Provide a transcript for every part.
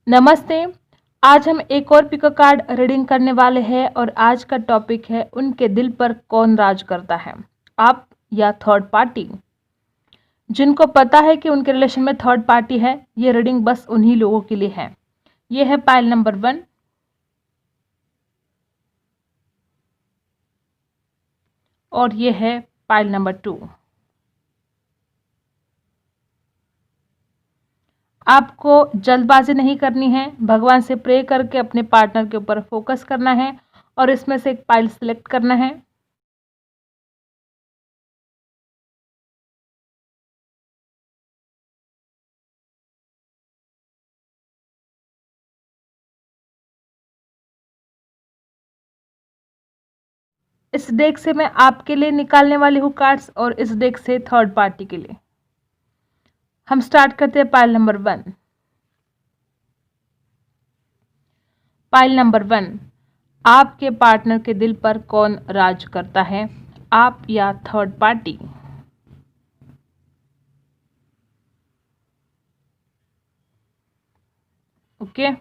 नमस्ते। आज हम एक और पिक कार्ड रीडिंग करने वाले हैं और आज का टॉपिक है उनके दिल पर कौन राज करता है, आप या थर्ड पार्टी। जिनको पता है कि उनके रिलेशन में थर्ड पार्टी है, ये रीडिंग बस उन्हीं लोगों के लिए है। ये है पाइल नंबर 1 और ये है पाइल नंबर 2। आपको जल्दबाजी नहीं करनी है, भगवान से प्रे करके अपने पार्टनर के ऊपर फोकस करना है और इसमें से एक पाइल सिलेक्ट करना है। इस डेक से मैं आपके लिए निकालने वाली हूँ कार्ड्स और इस डेक से थर्ड पार्टी के लिए। हम स्टार्ट करते हैं पाइल नंबर 1। पाइल नंबर 1, आपके पार्टनर के दिल पर कौन राज करता है, आप या थर्ड पार्टी। ओके,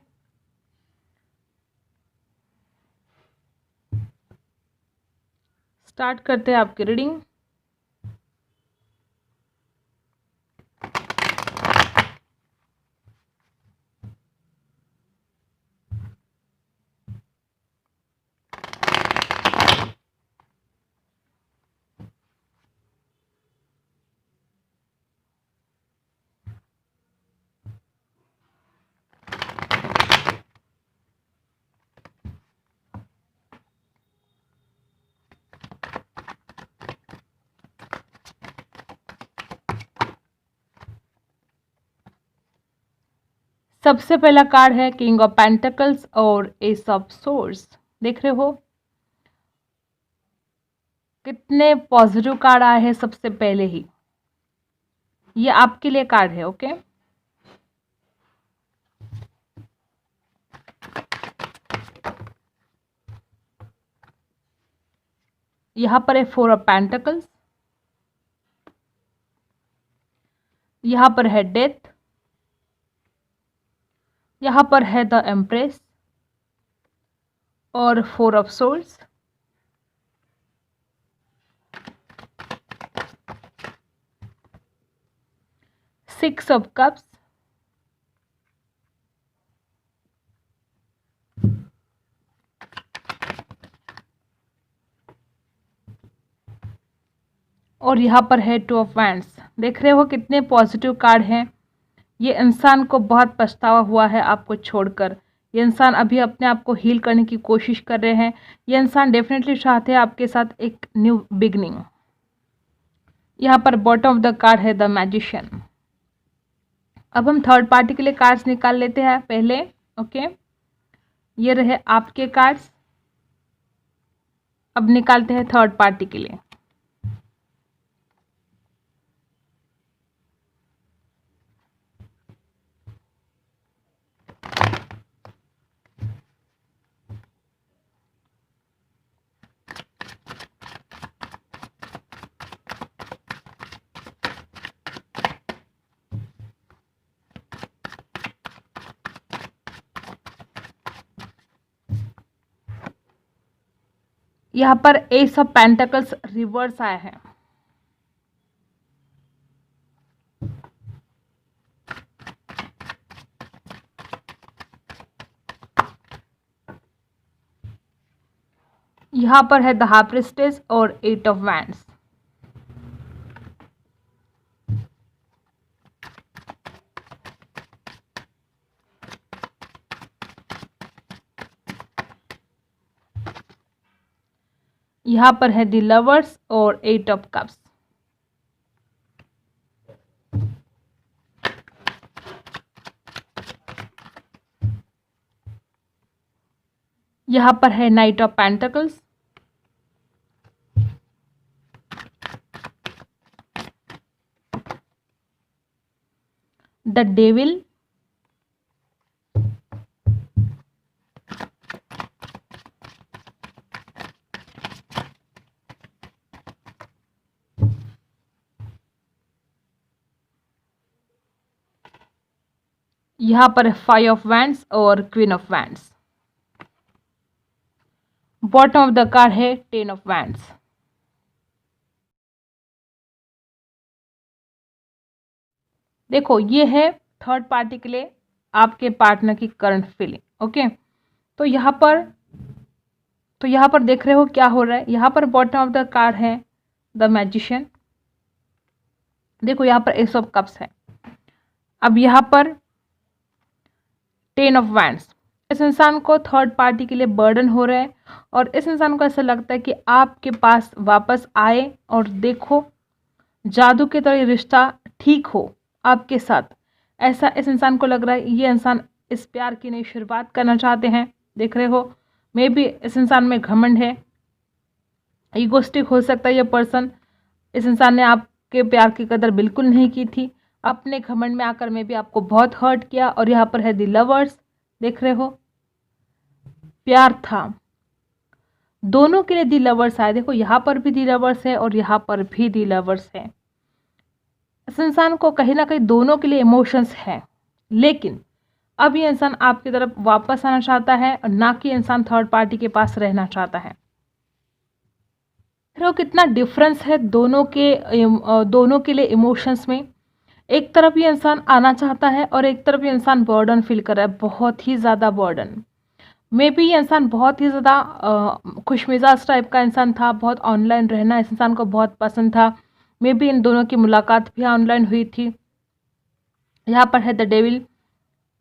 स्टार्ट करते हैं आपकी रीडिंग। सबसे पहला कार्ड है किंग ऑफ पेंटिकल्स और एस ऑफ सोर्स। देख रहे हो कितने पॉजिटिव कार्ड आए हैं। सबसे पहले ही ये आपके लिए कार्ड है। ओके, यहां पर है 4 ऑफ पेंटिकल्स, यहां पर है डेथ, यहां पर है द एम्प्रेस और 4 ऑफ सोर्स, 6 ऑफ कप्स, और यहाँ पर है 2 ऑफ वैंड्स। देख रहे हो कितने पॉजिटिव कार्ड हैं। ये इंसान को बहुत पछतावा हुआ है आपको छोड़कर। ये इंसान अभी अपने आप को हील करने की कोशिश कर रहे हैं। ये इंसान डेफिनेटली चाहते हैं आपके साथ एक न्यू बिगनिंग। यहाँ पर बॉटम ऑफ द कार्ड है द मैजिशियन। अब हम थर्ड पार्टी के लिए कार्ड्स निकाल लेते हैं पहले। ओके, ये रहे आपके कार्ड्स। अब निकालते हैं थर्ड पार्टी के लिए। यहाँ पर एस ऑफ पेंटिकल्स रिवर्स आया है। यहाँ पर है द हाई प्रीस्टेस और 8 ऑफ वैंड्स। यहाँ पर है द लवर्स और 8 ऑफ कप्स। यहाँ पर है night of pentacles, the devil, यहाँ पर 5 ऑफ वैंड्स और queen of wands. Bottom of the card है 10 ऑफ वैंड्स। देखो ये है थर्ड पार्टी के लिए आपके पार्टनर की करंट फीलिंग। ओके, तो यहाँ पर देख रहे हो क्या हो रहा है। यहाँ पर बॉटम ऑफ द कार्ड है द मैजिशियन। देखो यहाँ पर एस ऑफ कप्स है। अब यहाँ पर 10 ऑफ वैंड्स। इस इंसान को थर्ड पार्टी के लिए बर्डन हो रहा है और इस इंसान को ऐसा लगता है कि आपके पास वापस आए और देखो जादू के तरह रिश्ता ठीक हो आपके साथ, ऐसा इस इंसान को लग रहा है। ये इंसान इस प्यार की नई शुरुआत करना चाहते हैं। देख रहे हो मे बी इस इंसान में घमंड है, ईगोस्टिक हो सकता है ये पर्सन। इस इंसान ने आपके प्यार की कदर बिल्कुल नहीं की थी, अपने घमंड में आकर में भी आपको बहुत हर्ट किया। और यहाँ पर है दी लवर्स। देख रहे हो प्यार था, दोनों के लिए दी लवर्स आए। देखो यहाँ पर भी दी लवर्स है और यहाँ पर भी दी लवर्स है। इस इंसान को कहीं ना कहीं दोनों के लिए इमोशंस है, लेकिन अब ये इंसान आपकी तरफ वापस आना चाहता है और ना कि इंसान थर्ड पार्टी के पास रहना चाहता है। फिर कितना डिफरेंस है दोनों के लिए इमोशंस में। एक तरफ ये इंसान आना चाहता है और एक तरफ ये इंसान बर्डन फील कर रहा है, बहुत ही ज़्यादा बर्डन। मे बी ये इंसान बहुत ही ज़्यादा खुशमिजाज टाइप का इंसान था, बहुत ऑनलाइन रहना इस इंसान को बहुत पसंद था। मे बी इन दोनों की मुलाकात भी ऑनलाइन हुई थी। यहाँ पर है द डेविल।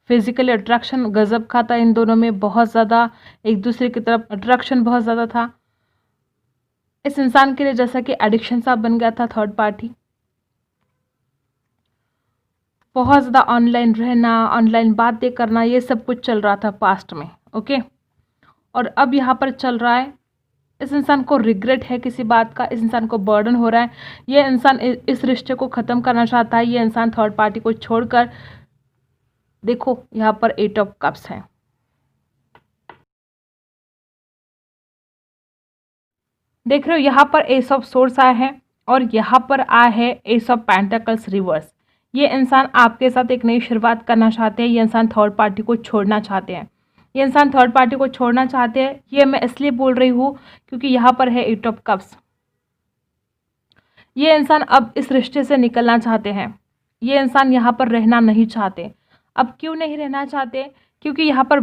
फिजिकल अट्रैक्शन गजब का था इन दोनों में, बहुत ज़्यादा एक दूसरे की तरफ अट्रैक्शन बहुत ज़्यादा था। इस इंसान के लिए जैसा कि एडिक्शन सा बन गया था थर्ड पार्टी। बहुत ज़्यादा ऑनलाइन रहना, ऑनलाइन बातें करना, ये सब कुछ चल रहा था पास्ट में। ओके, और अब यहाँ पर चल रहा है इस इंसान को रिग्रेट है किसी बात का, इस इंसान को बर्डन हो रहा है। ये इंसान इस रिश्ते को ख़त्म करना चाहता है। ये इंसान थर्ड पार्टी को छोड़कर, देखो यहाँ पर 8 ऑफ कप्स है। देख रहे हो यहाँ पर एस ऑफ सोर्स आया है और यहाँ पर आया है एस ऑफ पेंटाकल्स रिवर्स। ये इंसान आपके साथ एक नई शुरुआत करना चाहते हैं। ये इंसान थर्ड पार्टी को छोड़ना चाहते हैं। ये इंसान थर्ड पार्टी को छोड़ना चाहते हैं। ये मैं इसलिए बोल रही हूँ क्योंकि यहाँ पर है 8 ऑफ कप्स। ये इंसान अब इस रिश्ते से निकलना चाहते हैं। ये इंसान यहाँ पर रहना नहीं चाहते। अब क्यों नहीं रहना चाहते? क्योंकि यहाँ पर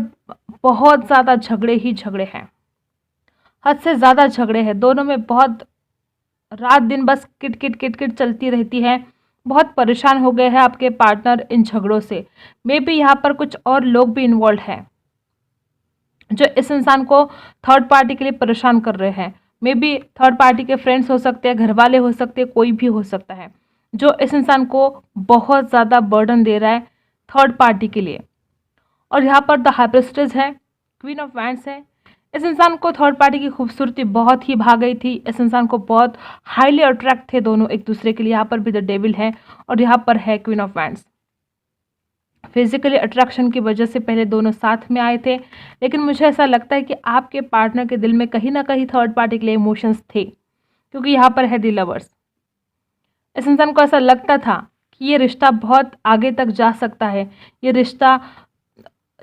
बहुत ज़्यादा झगड़े ही झगड़े हैं, हद से ज़्यादा झगड़े हैं दोनों में। बहुत रात दिन बस किट किट किट किट चलती रहती है। बहुत परेशान हो गए हैं आपके पार्टनर इन झगड़ों से। मे बी यहाँ पर कुछ और लोग भी इन्वॉल्व हैं जो इस इंसान को थर्ड पार्टी के लिए परेशान कर रहे हैं। मे बी थर्ड पार्टी के फ्रेंड्स हो सकते हैं, घर वाले हो सकते हैं, कोई भी हो सकता है जो इस इंसान को बहुत ज़्यादा बर्डन दे रहा है थर्ड पार्टी के लिए। और यहाँ पर द हाइप्रिस्टेस है, क्वीन ऑफ वैंड्स है। इस इंसान को थर्ड पार्टी की खूबसूरती बहुत ही भा गई थी। इस इंसान को बहुत हाईली अट्रैक्ट थे दोनों एक दूसरे के लिए। यहाँ पर भी द डेविल है और यहाँ पर है queen of wands. Physically attraction की वजह से पहले दोनों साथ में आए थे, लेकिन मुझे ऐसा लगता है कि आपके पार्टनर के दिल में कहीं ना कहीं थर्ड पार्टी के लिए इमोशंस थे, क्योंकि यहाँ पर है द लवर्स। इस इंसान को ऐसा लगता था कि ये रिश्ता बहुत आगे तक जा सकता है, ये रिश्ता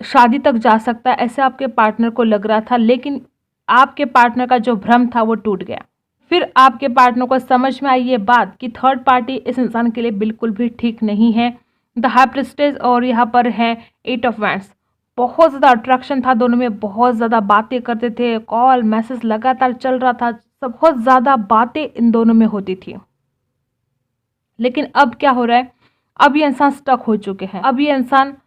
शादी तक जा सकता है, ऐसे आपके पार्टनर को लग रहा था। लेकिन आपके पार्टनर का जो भ्रम था वो टूट गया। फिर आपके पार्टनर को समझ में आई ये बात कि थर्ड पार्टी इस इंसान के लिए बिल्कुल भी ठीक नहीं है। द हाई प्रिस्टेस और यहाँ पर है 8 ऑफ वैंड्स। बहुत ज़्यादा अट्रैक्शन था दोनों में, बहुत ज़्यादा बातें करते थे, कॉल मैसेज लगातार चल रहा था, सब बहुत ज़्यादा बातें इन दोनों में होती थी। लेकिन अब क्या हो रहा है, अब ये इंसान स्टक हो चुके हैं। अब ये इंसान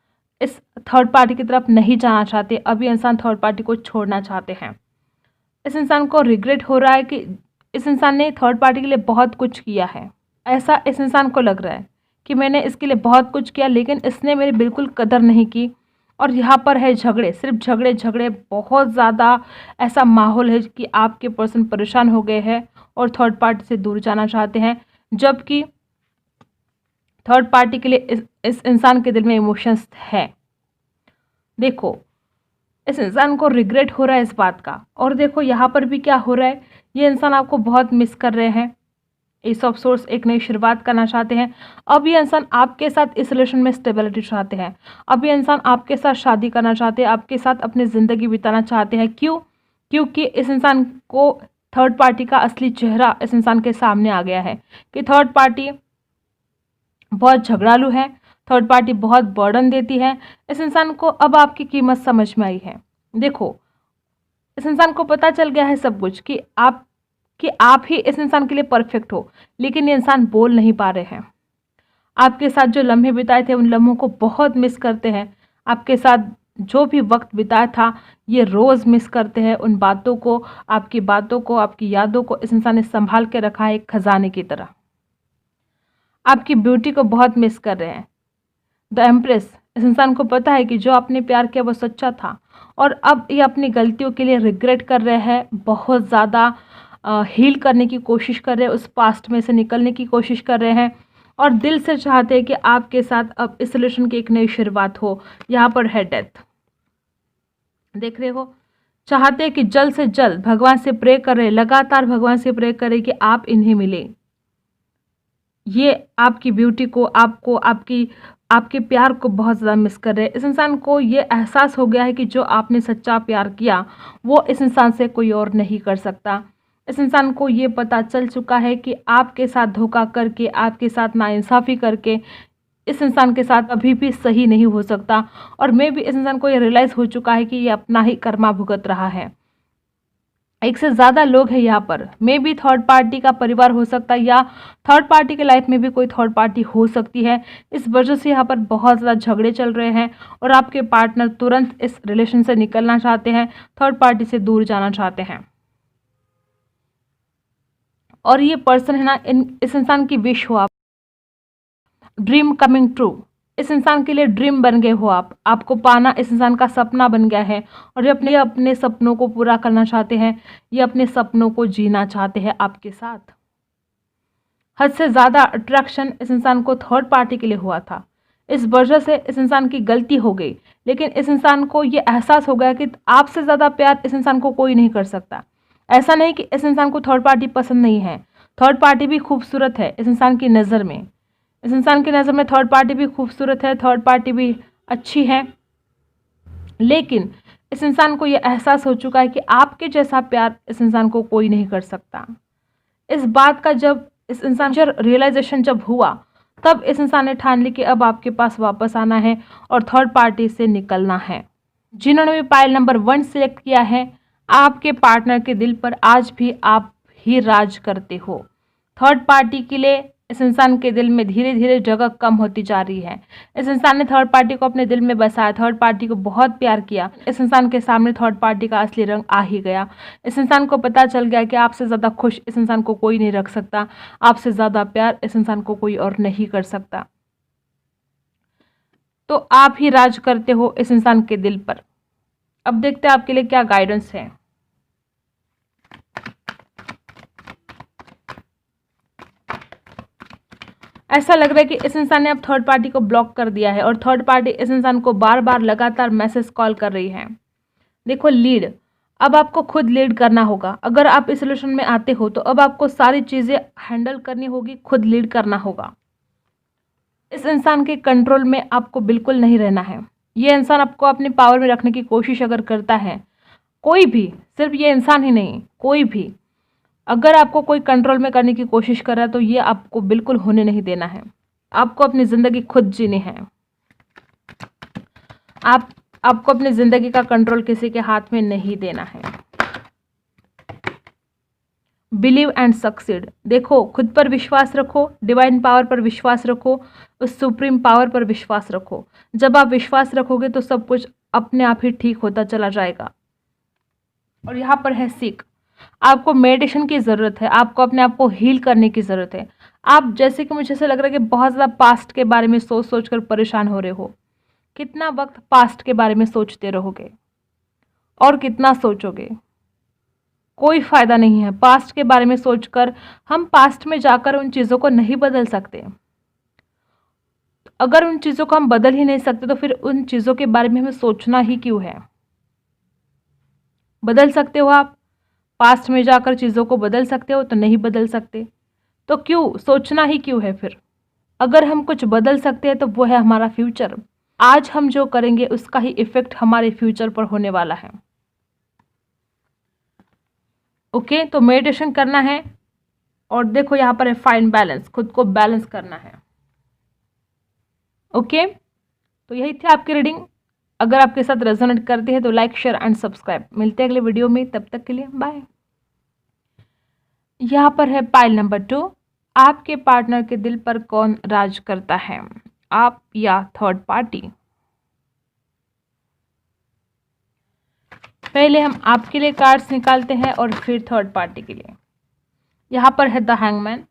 इस थर्ड पार्टी की तरफ नहीं जाना चाहते। अब ये इंसान थर्ड पार्टी को छोड़ना चाहते हैं। इस इंसान को रिग्रेट हो रहा है कि इस इंसान ने थर्ड पार्टी के लिए बहुत कुछ किया है। ऐसा इस इंसान को लग रहा है कि मैंने इसके लिए बहुत कुछ किया, लेकिन इसने मेरी बिल्कुल कदर नहीं की। और यहाँ पर है झगड़े, सिर्फ झगड़े झगड़े, बहुत ज़्यादा ऐसा माहौल है कि आपके पर्सन परेशान हो गए हैं और थर्ड पार्टी से दूर जाना चाहते हैं, जबकि थर्ड पार्टी के लिए इस इंसान के दिल में इमोशंस है। देखो इस इंसान को रिग्रेट हो रहा है इस बात का। और देखो यहाँ पर भी क्या हो रहा है, ये इंसान आपको बहुत मिस कर रहे हैं। एस ऑफ सोर्स एक नई शुरुआत करना चाहते हैं। अब ये इंसान आपके साथ इस रिलेशन में स्टेबिलिटी चाहते हैं। अब ये इंसान आपके साथ शादी करना चाहते हैं, आपके साथ अपनी ज़िंदगी बिताना चाहते हैं। क्यों? क्योंकि इस इंसान को थर्ड पार्टी का असली चेहरा इस इंसान के सामने आ गया है कि थर्ड पार्टी बहुत झगड़ालू है, थर्ड पार्टी बहुत बर्डन देती है। इस इंसान को अब आपकी कीमत समझ में आई है। देखो, इस इंसान को पता चल गया है सब कुछ कि आप ही इस इंसान के लिए परफेक्ट हो, लेकिन ये इंसान बोल नहीं पा रहे हैं। आपके साथ जो लम्हे बिताए थे उन लम्हों को बहुत मिस करते हैं। आपके साथ जो भी वक्त बिताया था ये रोज़ मिस करते हैं। उन बातों को, आपकी बातों को, आपकी यादों को इस इंसान ने संभाल के रखा है एक खजाने की तरह। आपकी ब्यूटी को बहुत मिस कर रहे हैं। द एम्प्रेस, इस इंसान को पता है कि जो आपने प्यार किया वो सच्चा था और अब ये अपनी गलतियों के लिए रिग्रेट कर रहे हैं, बहुत ज़्यादा हील करने की कोशिश कर रहे हैं, उस पास्ट में से निकलने की कोशिश कर रहे हैं और दिल से चाहते हैं कि आपके साथ अब इस रिलेशन की एक नई शुरुआत हो। यहाँ पर है डेथ, देख रहे हो, चाहते हैं कि जल्द से जल्द भगवान से प्रे कर रहे हैं, लगातार भगवान से प्रे करें कि आप इन्हें मिले। ये आपकी ब्यूटी को, आपको, आपके प्यार को बहुत ज़्यादा मिस कर रहे हैं। इस इंसान को ये एहसास हो गया है कि जो आपने सच्चा प्यार किया वो इस इंसान से कोई और नहीं कर सकता। इस इंसान को ये पता चल चुका है कि आपके साथ धोखा करके, आपके साथ नाइंसाफ़ी करके इस इंसान के साथ अभी भी सही नहीं हो सकता और मैं भी इस इंसान को ये रियलाइज़ हो चुका है कि ये अपना ही कर्मा भुगत रहा है। एक से ज़्यादा लोग हैं यहाँ पर, मे भी थर्ड पार्टी का परिवार हो सकता है या थर्ड पार्टी के लाइफ में भी कोई थर्ड पार्टी हो सकती है। इस वजह से यहाँ पर बहुत ज़्यादा झगड़े चल रहे हैं और आपके पार्टनर तुरंत इस रिलेशन से निकलना चाहते हैं, थर्ड पार्टी से दूर जाना चाहते हैं। और ये पर्सन है ना, इस इंसान की विश हो आप, ड्रीम कमिंग ट्रू, इस इंसान के लिए ड्रीम बन गए हो आप, आपको पाना इस इंसान का सपना बन गया है और ये अपने सपनों को पूरा करना चाहते हैं, ये अपने सपनों को जीना चाहते हैं आपके साथ। हद से ज़्यादा अट्रैक्शन इस इंसान को थर्ड पार्टी के लिए हुआ था, इस वजह से इस इंसान की गलती हो गई, लेकिन इस इंसान को ये एहसास हो गया कि आपसे ज़्यादा प्यार इस इंसान को कोई नहीं कर सकता। ऐसा नहीं कि इस इंसान को थर्ड पार्टी पसंद नहीं है, थर्ड पार्टी भी खूबसूरत है इस इंसान की नज़र में, इस इंसान की नज़र में थर्ड पार्टी भी खूबसूरत है, थर्ड पार्टी भी अच्छी है, लेकिन इस इंसान को यह एहसास हो चुका है कि आपके जैसा प्यार इस इंसान को कोई नहीं कर सकता। इस बात का जब इस इंसान को रियलाइजेशन जब हुआ, तब इस इंसान ने ठान ली कि अब आपके पास वापस आना है और थर्ड पार्टी से निकलना है। जिन्होंने भी पाइल नंबर 1 सिलेक्ट किया है, आपके पार्टनर के दिल पर आज भी आप ही राज करते हो। थर्ड पार्टी के लिए इस इंसान के दिल में धीरे धीरे जगह कम होती जा रही है। इस इंसान ने थर्ड पार्टी को अपने दिल में बसाया, थर्ड पार्टी को बहुत प्यार किया। इस इंसान के सामने थर्ड पार्टी का असली रंग आ ही गया। इस इंसान को पता चल गया कि आपसे ज़्यादा खुश इस इंसान को कोई नहीं रख सकता, आपसे ज़्यादा प्यार इस इंसान को कोई और नहीं कर सकता। तो आप ही राज करते हो इस इंसान के दिल पर। अब देखते हैं आपके लिए क्या गाइडेंस है। ऐसा लग रहा है कि इस इंसान ने अब थर्ड पार्टी को ब्लॉक कर दिया है और थर्ड पार्टी इस इंसान को बार बार लगातार मैसेज कॉल कर रही है। देखो, लीड, अब आपको खुद लीड करना होगा। अगर आप इस रिलेशन में आते हो तो अब आपको सारी चीज़ें हैंडल करनी होगी, खुद लीड करना होगा। इस इंसान के कंट्रोल में आपको बिल्कुल नहीं रहना है। ये इंसान आपको अपने पावर में रखने की कोशिश अगर करता है, कोई भी, सिर्फ ये इंसान ही नहीं, कोई भी अगर आपको कोई कंट्रोल में करने की कोशिश कर रहा है तो ये आपको बिल्कुल होने नहीं देना है। आपको अपनी ज़िंदगी खुद जीनी है। आपको अपनी ज़िंदगी का कंट्रोल किसी के हाथ में नहीं देना है। बिलीव एंड सक्सीड, देखो, खुद पर विश्वास रखो, डिवाइन पावर पर विश्वास रखो, उस सुप्रीम पावर पर विश्वास रखो। जब आप विश्वास रखोगे तो सब कुछ अपने आप ही ठीक होता चला जाएगा। और यहाँ पर है सीख, आपको मेडिटेशन की ज़रूरत है, आपको अपने आप को हील करने की ज़रूरत है। आप, जैसे कि मुझे ऐसा लग रहा है कि बहुत ज़्यादा पास्ट के बारे में सोच सोच कर परेशान हो रहे हो। कितना वक्त पास्ट के बारे में सोचते रहोगे और कितना सोचोगे, कोई फ़ायदा नहीं है। पास्ट के बारे में सोचकर हम पास्ट में जाकर उन चीज़ों को नहीं बदल सकते। अगर उन चीज़ों को हम बदल ही नहीं सकते तो फिर उन चीज़ों के बारे में हमें सोचना ही क्यों है। बदल सकते हो आप, पास्ट में जाकर चीज़ों को बदल सकते हो तो नहीं बदल सकते। तो क्यों सोचना ही क्यों है फिर? अगर हम कुछ बदल सकते हैं तो वो है हमारा फ्यूचर। आज हम जो करेंगे उसका ही इफेक्ट हमारे फ्यूचर पर होने वाला है। ओके, तो मेडिटेशन करना है और देखो यहाँ पर है फाइंड बैलेंस, खुद को बैलेंस करना है। ओके, तो यही थी आपकी रीडिंग। अगर आपके साथ रेजोनेट करती है तो लाइक, शेयर एंड सब्सक्राइब। मिलते हैं अगले वीडियो में, तब तक के लिए बाय। यहाँ पर है पाइल नंबर 2, आपके पार्टनर के दिल पर कौन राज करता है, आप या थर्ड पार्टी? पहले हम आपके लिए कार्ड्स निकालते हैं और फिर थर्ड पार्टी के लिए। यहाँ पर है द हैंगमैन,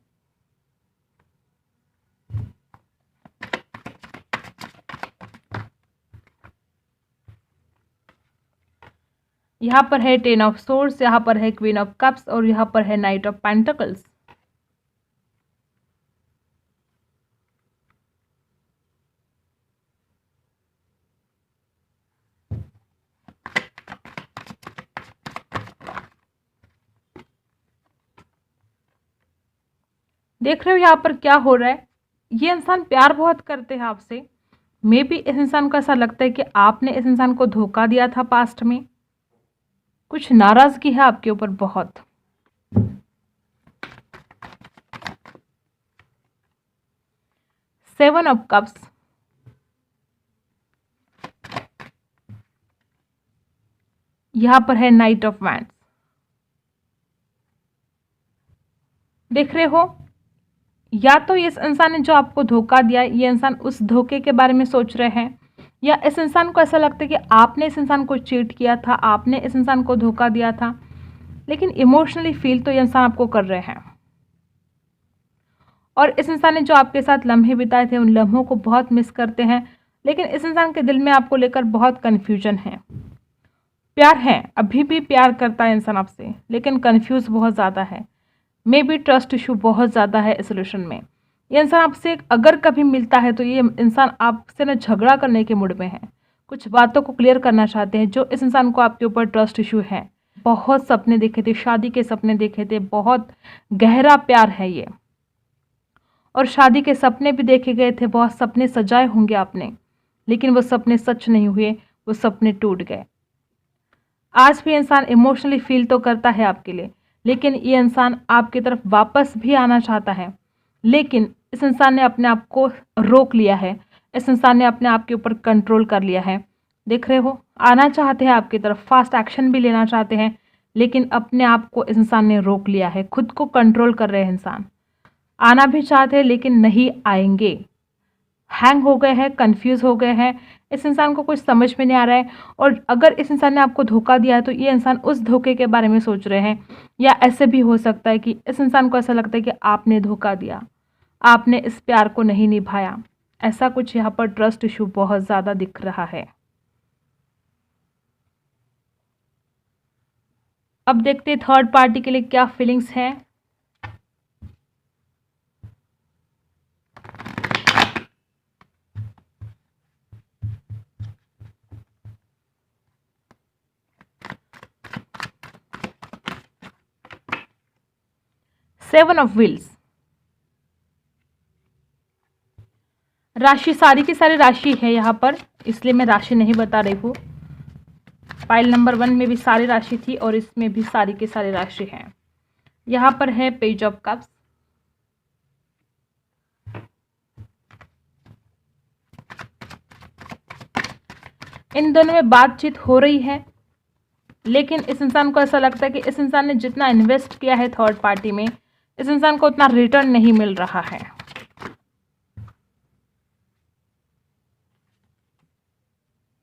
यहाँ पर है टेन ऑफ सोर्ड्स, यहाँ पर है क्वीन ऑफ कप्स और यहाँ पर है नाइट ऑफ पेंटिकल्स। देख रहे हो यहाँ पर क्या हो रहा है? ये इंसान प्यार बहुत करते हैं आपसे। मे बी इस इंसान को ऐसा लगता है कि आपने इस इंसान को धोखा दिया था पास्ट में। कुछ नाराजगी है आपके ऊपर बहुत। सेवन ऑफ कप्स, यहां पर है नाइट ऑफ वैंड्स। देख रहे हो, या तो इस इंसान ने जो आपको धोखा दिया, ये इंसान उस धोखे के बारे में सोच रहे हैं, या इस इंसान को ऐसा लगता है कि आपने इस इंसान को चीट किया था, आपने इस इंसान को धोखा दिया था, लेकिन इमोशनली फील तो ये इंसान आपको कर रहे हैं। और इस इंसान ने जो आपके साथ लम्हे बिताए थे, उन लम्हों को बहुत मिस करते हैं, लेकिन इस इंसान के दिल में आपको लेकर बहुत कन्फ्यूजन है। प्यार है, अभी भी प्यार करता है इंसान आपसे, लेकिन कन्फ्यूज बहुत ज़्यादा है। मे बी ट्रस्ट इशू बहुत ज़्यादा है इस रिलेशन में। ये इंसान आपसे अगर कभी मिलता है तो ये इंसान आपसे ना झगड़ा करने के मूड में है, कुछ बातों को क्लियर करना चाहते हैं। जो इस इंसान को आपके ऊपर ट्रस्ट इशू है, बहुत सपने देखे थे, शादी के सपने देखे थे, बहुत गहरा प्यार है ये, और शादी के सपने भी देखे गए थे, बहुत सपने सजाए होंगे आपने, लेकिन वो सपने सच नहीं हुए, वो सपने टूट गए। आज भी इंसान इमोशनली फील तो करता है आपके लिए, लेकिन ये इंसान आपकी तरफ वापस भी आना चाहता है, लेकिन इस इंसान ने अपने आप को रोक लिया है। इस इंसान ने अपने आप के ऊपर कंट्रोल कर लिया है। देख रहे हो, आना चाहते हैं आपकी तरफ, फास्ट एक्शन भी लेना चाहते हैं, लेकिन अपने आप को इस इंसान ने रोक लिया है। खुद को कंट्रोल कर रहे हैं इंसान, आना भी चाहते हैं लेकिन नहीं आएंगे। हैंग हो गए हैं, कंफ्यूज हो गए हैं, इस इंसान को कुछ समझ में नहीं आ रहा है। और अगर इस इंसान ने आपको धोखा दिया है तो ये इंसान उस धोखे के बारे में सोच रहे हैं, या ऐसे भी हो सकता है कि इस इंसान को ऐसा लगता है कि आपने धोखा दिया, आपने इस प्यार को नहीं निभाया। ऐसा कुछ यहाँ पर ट्रस्ट इशू बहुत ज़्यादा दिख रहा है। अब देखते हैं थर्ड पार्टी के लिए क्या फीलिंग्स हैं। सेवन ऑफ व्हील्स, राशि सारी की सारी राशि है यहाँ पर, इसलिए मैं राशि नहीं बता रही हूँ। पाइल नंबर 1 में भी सारी राशि थी और इसमें भी सारी की सारी राशि है। यहाँ पर है पेज ऑफ कप्स, इन दोनों में बातचीत हो रही है, लेकिन इस इंसान को ऐसा लगता है कि इस इंसान ने जितना इन्वेस्ट किया है थर्ड पार्टी में, इस इंसान को उतना रिटर्न नहीं मिल रहा है।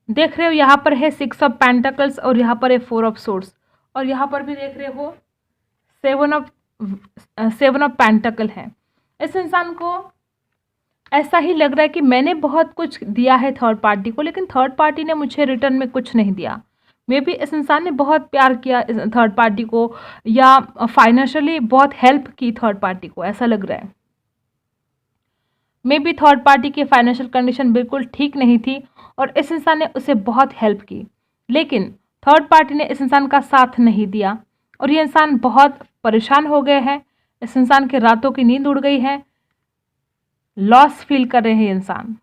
देख रहे हो, यहाँ पर है 6 ऑफ पेंटिकल्स और यहाँ पर है 4 ऑफ सोर्ड्स, और यहाँ पर भी देख रहे हो 7 ऑफ पेंटिकल है। इस इंसान को ऐसा ही लग रहा है कि मैंने बहुत कुछ दिया है थर्ड पार्टी को, लेकिन थर्ड पार्टी ने मुझे रिटर्न में कुछ नहीं दिया। मे बी इस इंसान ने बहुत प्यार किया थर्ड पार्टी को, या फाइनेंशियली बहुत हेल्प की थर्ड पार्टी को, ऐसा लग रहा है। मे बी थर्ड पार्टी की फाइनेंशियल कंडीशन बिल्कुल ठीक नहीं थी और इस इंसान ने उसे बहुत हेल्प की, लेकिन थर्ड पार्टी ने इस इंसान का साथ नहीं दिया और ये इंसान बहुत परेशान हो गए हैं। इस इंसान के रातों की नींद उड़ गई है, लॉस फील कर रहे हैं इंसान।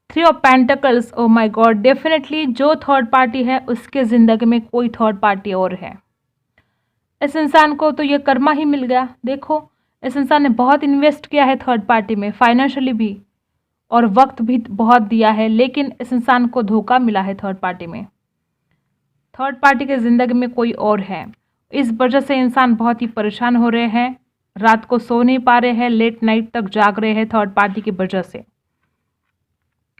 Three of pentacles, oh my God, definitely जो थर्ड पार्टी है उसके जिंदगी में कोई थर्ड पार्टी और है। इस इंसान को तो ये कर्मा ही मिल गया। देखो, इस इंसान ने बहुत इन्वेस्ट किया है थर्ड पार्टी में, फाइनेंशियली भी और वक्त भी बहुत दिया है, लेकिन इस इंसान को धोखा मिला है थर्ड पार्टी में। थर्ड पार्टी के ज़िंदगी में कोई और है। इस वजह से इंसान बहुत ही परेशान हो रहे हैं, रात को सो नहीं पा रहे हैं, लेट नाइट तक जाग रहे हैं थर्ड पार्टी की वजह से,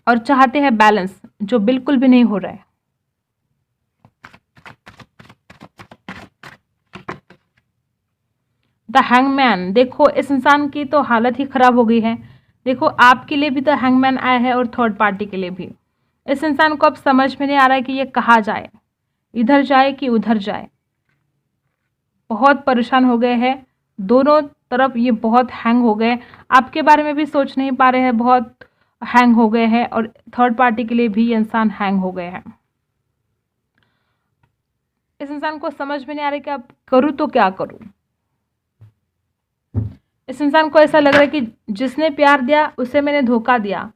और चाहते हैं बैलेंस, जो बिल्कुल भी नहीं हो रहा है। द हैंगमैन, देखो इस इंसान की तो हालत ही खराब हो गई है। देखो, आपके लिए भी द हैंगमैन आया है और थर्ड पार्टी के लिए भी। इस इंसान को अब समझ में नहीं आ रहा है कि ये कहाँ जाए, इधर जाए कि उधर जाए। बहुत परेशान हो गए हैं, दोनों तरफ ये बहुत हैंग हो गए, आपके बारे में भी सोच नहीं पा रहे हैं, बहुत हैंग हो गए हैं, और थर्ड पार्टी के लिए भी ये इंसान हैंग हो गए हैं। इस इंसान को समझ में नहीं आ रहा है कि अब करूँ तो क्या करूँ। इस इंसान को ऐसा लग रहा है कि जिसने प्यार दिया उसे मैंने धोखा दिया।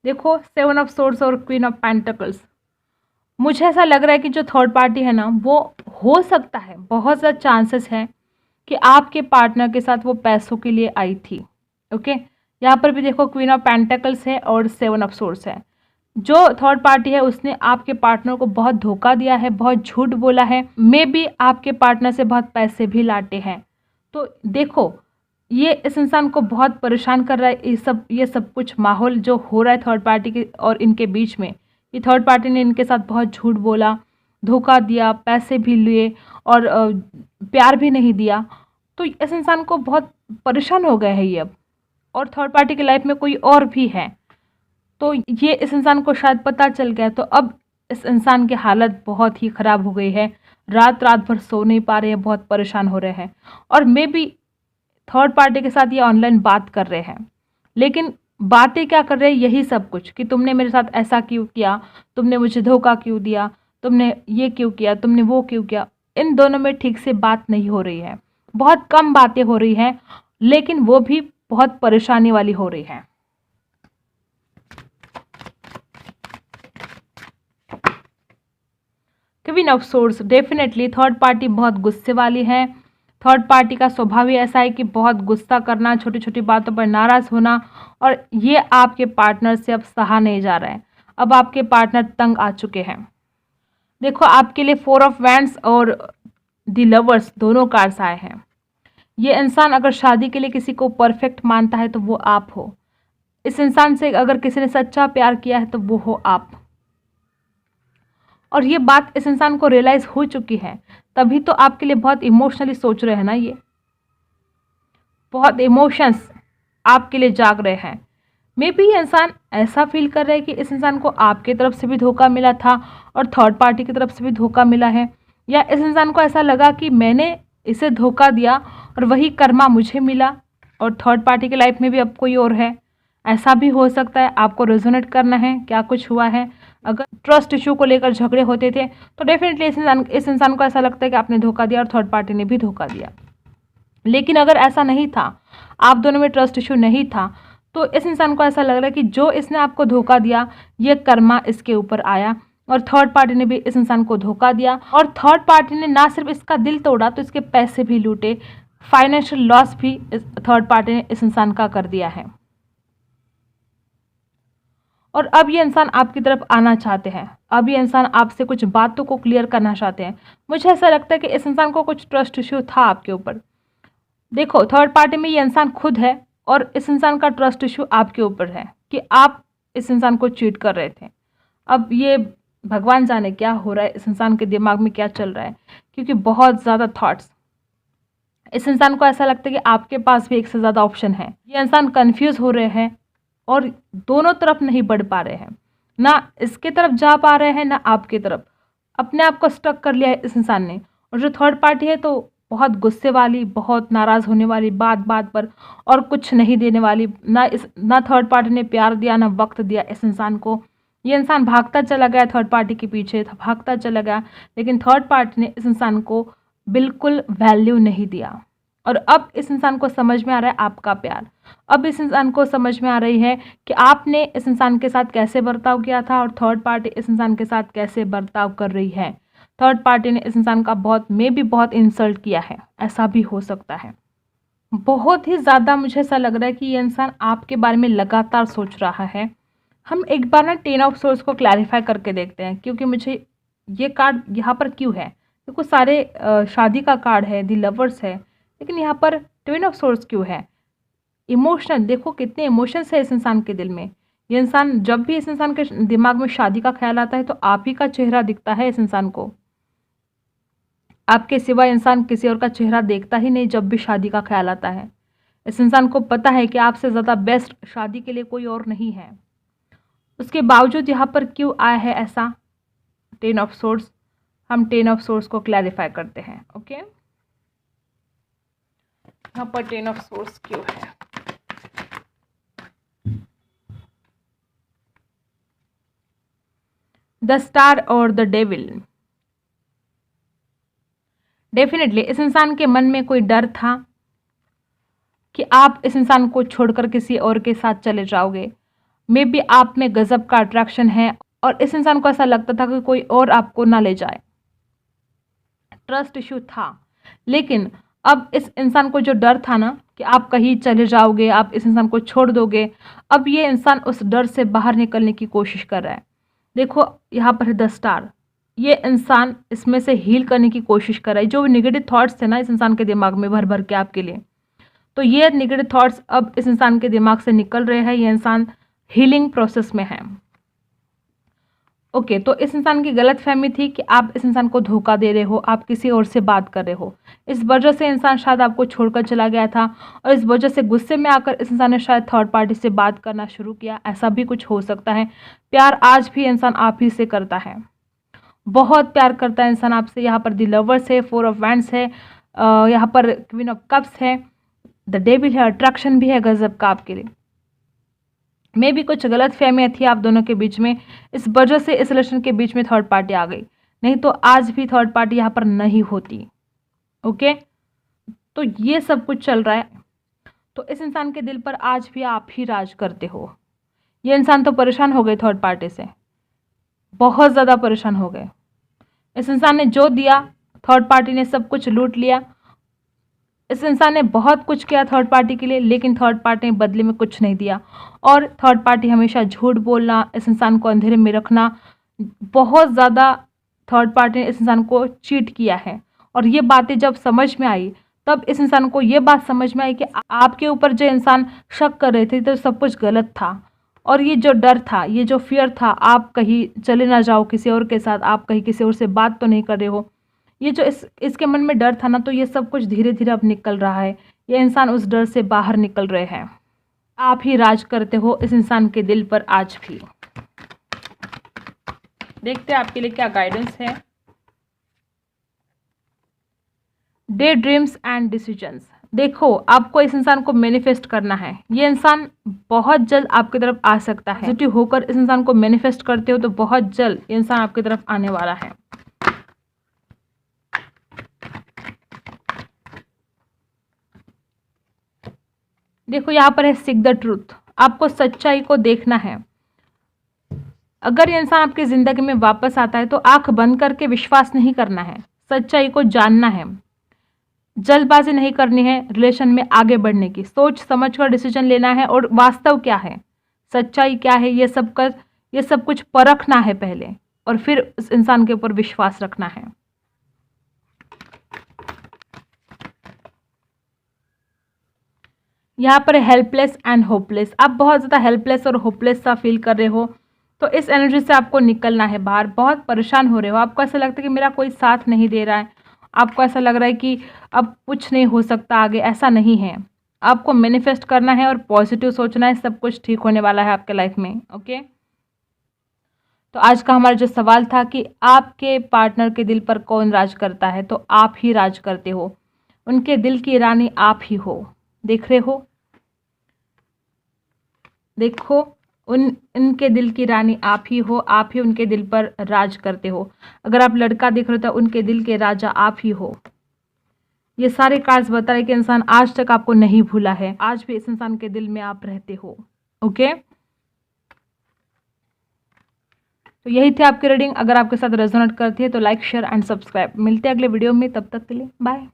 देखो, 7 ऑफ सोर्ड्स और क्वीन ऑफ पेंटिकल्स, मुझे ऐसा लग रहा है कि जो थर्ड पार्टी है ना, वो हो सकता है, बहुत ज़्यादा चांसेस है कि आपके पार्टनर के साथ वो पैसों के लिए आई थी। ओके, यहाँ पर भी देखो क्वीन ऑफ पेंटिकल्स है और 7 ऑफ सोर्ड्स है। जो थर्ड पार्टी है उसने आपके पार्टनर को बहुत धोखा दिया है, बहुत झूठ बोला है, मे बी आपके पार्टनर से बहुत पैसे भी लाटे हैं। तो देखो, ये इस इंसान को बहुत परेशान कर रहा है ये सब कुछ माहौल जो हो रहा है थर्ड पार्टी के और इनके बीच में। ये थर्ड पार्टी ने इनके साथ बहुत झूठ बोला, धोखा दिया, पैसे भी लिए और प्यार भी नहीं दिया। तो इस इंसान को बहुत परेशान हो गए हैं ये अब, और थर्ड पार्टी की लाइफ में कोई और भी है। तो ये इस इंसान को शायद पता चल गया, तो अब इस इंसान की हालत बहुत ही ख़राब हो गई है, रात रात भर सो नहीं पा रहे हैं, बहुत परेशान हो रहे हैं। और मे बी थर्ड पार्टी के साथ ये ऑनलाइन बात कर रहे हैं, लेकिन बातें क्या कर रहे हैं, यही सब कुछ कि तुमने मेरे साथ ऐसा क्यों किया, तुमने मुझे धोखा क्यों दिया, तुमने ये क्यों किया, तुमने वो क्यों किया। इन दोनों में ठीक से बात नहीं हो रही है, बहुत कम बातें हो रही हैं, लेकिन वो भी बहुत परेशानी वाली हो रही है। Queen of swords, definitely third party बहुत गुस्से वाली है। थर्ड पार्टी का स्वभाव ही ऐसा है कि बहुत गुस्सा करना, छोटी छोटी बातों पर नाराज़ होना, और ये आपके पार्टनर से अब सहा नहीं जा रहा है। अब आपके पार्टनर तंग आ चुके हैं। देखो, आपके लिए 4 ऑफ वैंड्स और द लवर्स दोनों कार्ड्स आए हैं। ये इंसान अगर शादी के लिए किसी को परफेक्ट मानता है तो वो आप हो। इस इंसान से अगर किसी ने सच्चा प्यार किया है तो वो हो आप, और ये बात इस इंसान को रियलाइज हो चुकी है, तभी तो आपके लिए बहुत इमोशनली सोच रहे हैं ना, ये बहुत इमोशंस आपके लिए जाग रहे हैं। मे बी ये इंसान ऐसा फील कर रहा है कि इस इंसान को आपके तरफ से भी धोखा मिला था और थर्ड पार्टी की तरफ से भी धोखा मिला है, या इस इंसान को ऐसा लगा कि मैंने इसे धोखा दिया और वही कर्मा मुझे मिला और थर्ड पार्टी की लाइफ में भी अब कोई और है। ऐसा भी हो सकता है। आपको रेजोनेट करना है क्या कुछ हुआ है। अगर ट्रस्ट इशू को लेकर झगड़े होते थे तो डेफिनेटली इस इंसान को ऐसा लगता है कि आपने धोखा दिया और थर्ड पार्टी ने भी धोखा दिया। लेकिन अगर ऐसा नहीं था, आप दोनों में ट्रस्ट इशू नहीं था, तो इस इंसान को ऐसा लग रहा है कि जो इसने आपको धोखा दिया ये कर्मा इसके ऊपर आया और थर्ड पार्टी ने भी इस इंसान को धोखा दिया, और थर्ड पार्टी ने ना सिर्फ इसका दिल तोड़ा तो इसके पैसे भी लूटे, फाइनेंशियल लॉस भी थर्ड पार्टी ने इस इंसान का कर दिया है। और अब ये इंसान आपकी तरफ आना चाहते हैं, अब ये इंसान आपसे कुछ बातों को क्लियर करना चाहते हैं। मुझे ऐसा लगता है कि इस इंसान को कुछ ट्रस्ट इश्यू था आपके ऊपर। देखो, थर्ड पार्टी में ये इंसान खुद है और इस इंसान का ट्रस्ट इश्यू आपके ऊपर है कि आप इस इंसान को चीट कर रहे थे। अब ये भगवान जाने क्या हो रहा है, इस इंसान के दिमाग में क्या चल रहा है, क्योंकि बहुत ज़्यादा थॉट्स। इस इंसान को ऐसा लगता है कि आपके पास भी एक से ज़्यादा ऑप्शन है। ये इंसान कंफ्यूज हो रहे हैं और दोनों तरफ नहीं बढ़ पा रहे हैं, ना इसके तरफ जा पा रहे हैं ना आपके तरफ। अपने आप को स्टक कर लिया है इस इंसान ने। और जो थर्ड पार्टी है तो बहुत गुस्से वाली, बहुत नाराज़ होने वाली, बात बात पर और कुछ नहीं देने वाली। ना थर्ड पार्टी ने प्यार दिया ना वक्त दिया इस इंसान को। ये इंसान भागता चला गया थर्ड पार्टी के पीछे, भागता चला गया, लेकिन थर्ड पार्टी ने इस इंसान को बिल्कुल वैल्यू नहीं दिया। और अब इस इंसान को समझ में आ रहा है आपका प्यार। अब इस इंसान को समझ में आ रही है कि आपने इस इंसान के साथ कैसे बर्ताव किया था और थर्ड पार्टी इस इंसान के साथ कैसे बर्ताव कर रही है। थर्ड पार्टी ने इस इंसान का बहुत इंसल्ट किया है, ऐसा भी हो सकता है। बहुत ही ज़्यादा मुझे ऐसा लग रहा है कि ये इंसान आपके बारे में लगातार सोच रहा है। हम एक बार ना 10 ऑफ सोर्स को क्लैरिफाई करके देखते हैं, क्योंकि मुझे ये कार्ड यहाँ पर क्यों है। देखो सारे शादी का कार्ड है, दी लवर्स है, लेकिन यहाँ पर ट्विन ऑफ सोर्स क्यों है। इमोशनल, देखो कितने इमोशंस है इस इंसान के दिल में। ये इंसान, जब भी इस इंसान के दिमाग में शादी का ख्याल आता है तो आप ही का चेहरा दिखता है इस इंसान को। आपके सिवा इंसान किसी और का चेहरा देखता ही नहीं जब भी शादी का ख्याल आता है। इस इंसान को पता है कि आपसे ज़्यादा बेस्ट शादी के लिए कोई और नहीं है। उसके बावजूद यहाँ पर क्यों आया है ऐसा 10 ऑफ सोर्स। हम 10 ऑफ सोर्स को क्लैरिफाई करते हैं। ओके, यहाँ पर 10 ऑफ सोर्स क्यों है। द स्टार और द डेविल। डेफिनेटली इस इंसान के मन में कोई डर था कि आप इस इंसान को छोड़कर किसी और के साथ चले जाओगे। मे बी आप में गजब का अट्रैक्शन है और इस इंसान को ऐसा लगता था कि कोई और आपको ना ले जाए। ट्रस्ट इशू था, लेकिन अब इस इंसान को जो डर था ना कि आप कहीं चले जाओगे, आप इस इंसान को छोड़ दोगे, अब ये इंसान उस डर से बाहर निकलने की कोशिश कर रहा है। देखो यहाँ पर है द स्टार। ये इंसान इसमें से हील करने की कोशिश कर रहा है। जो निगेटिव थॉट्स थे ना इस इंसान के दिमाग में भर भर के आपके लिए, तो ये नेगेटिव थॉट्स अब इस इंसान के दिमाग से निकल रहे हैं। ये इंसान हीलिंग प्रोसेस में है। ओके, तो इस इंसान की गलत फहमी थी कि आप इस इंसान को धोखा दे रहे हो, आप किसी और से बात कर रहे हो। इस वजह से इंसान शायद आपको छोड़कर चला गया था और इस वजह से गुस्से में आकर इस इंसान ने शायद थर्ड पार्टी से बात करना शुरू किया। ऐसा भी कुछ हो सकता है। प्यार आज भी इंसान आप ही से करता है, बहुत प्यार करता है इंसान आपसे। यहाँ पर द लवर्स है, 4 ऑफ वैंड्स है, यहाँ पर क्वीन ऑफ कप्स है, द डेविल है, अट्रैक्शन भी है गजब का आपके लिए। मे भी कुछ गलत फहमियाँ थी आप दोनों के बीच में, इस वजह से इस रिलेशन के बीच में थर्ड पार्टी आ गई, नहीं तो आज भी थर्ड पार्टी यहाँ पर नहीं होती। ओके, तो ये सब कुछ चल रहा है। तो इस इंसान के दिल पर आज भी आप ही राज करते हो। ये इंसान तो परेशान हो गए थर्ड पार्टी से, बहुत ज़्यादा परेशान हो गए। इस इंसान ने जो दिया थर्ड पार्टी ने सब कुछ लूट लिया। इस इंसान ने बहुत कुछ किया थर्ड पार्टी के लिए, लेकिन थर्ड पार्टी ने बदले में कुछ नहीं दिया। और थर्ड पार्टी हमेशा झूठ बोलना, इस इंसान को अंधेरे में रखना, बहुत ज़्यादा थर्ड पार्टी ने इस इंसान को चीट किया है। और ये बातें जब समझ में आई तब इस इंसान को ये बात समझ में आई कि आपके ऊपर जो इंसान शक कर रहे थे तो सब कुछ गलत था। और ये जो डर था, ये जो फियर था, आप कहीं चले ना जाओ किसी और के साथ, आप कहीं किसी और से बात तो नहीं कर रहे हो, ये जो इसके मन में डर था ना, तो ये सब कुछ धीरे धीरे अब निकल रहा है। ये इंसान उस डर से बाहर निकल रहे हैं। आप ही राज करते हो इस इंसान के दिल पर आज भी। देखते हैं आपके लिए क्या गाइडेंस है। Day dreams and decisions. देखो आपको इस इंसान को मैनिफेस्ट करना है। ये इंसान बहुत जल्द आपकी तरफ आ सकता है। पॉजिटिव होकर इस इंसान को मैनिफेस्ट करते हो तो बहुत जल्द ये इंसान आपकी तरफ आने वाला है। देखो यहाँ पर है सीक द ट्रूथ। आपको सच्चाई को देखना है। अगर ये इंसान आपकी ज़िंदगी में वापस आता है तो आंख बंद करके विश्वास नहीं करना है, सच्चाई को जानना है। जल्दबाजी नहीं करनी है रिलेशन में आगे बढ़ने की, सोच समझ कर डिसीजन लेना है। और वास्तव क्या है, सच्चाई क्या है, ये सब कुछ परखना है पहले, और फिर उस इंसान के ऊपर विश्वास रखना है। यहाँ पर हेल्पलेस एंड होपलेस। आप बहुत ज़्यादा हेल्पलेस और होपलेस सा फील कर रहे हो, तो इस एनर्जी से आपको निकलना है बाहर। बहुत परेशान हो रहे हो, आपको ऐसा लगता है कि मेरा कोई साथ नहीं दे रहा है, आपको ऐसा लग रहा है कि अब कुछ नहीं हो सकता आगे। ऐसा नहीं है, आपको मैनिफेस्ट करना है और पॉजिटिव सोचना है, सब कुछ ठीक होने वाला है आपके लाइफ में। ओके, तो आज का हमारा जो सवाल था कि आपके पार्टनर के दिल पर कौन राज करता है, तो आप ही राज करते हो, उनके दिल की रानी आप ही हो। देख रहे हो, देखो उनके दिल की रानी आप ही हो, आप ही उनके दिल पर राज करते हो। अगर आप लड़का देख रहे हो तो उनके दिल के राजा आप ही हो। ये सारे कार्ड्स बता रहे कि इंसान आज तक आपको नहीं भूला है, आज भी इस इंसान के दिल में आप रहते हो। ओके, तो यही थी आपकी रीडिंग। अगर आपके साथ रेजोनेट करती है तो लाइक, शेयर एंड सब्सक्राइब। मिलते हैं अगले वीडियो में, तब तक के लिए बाय।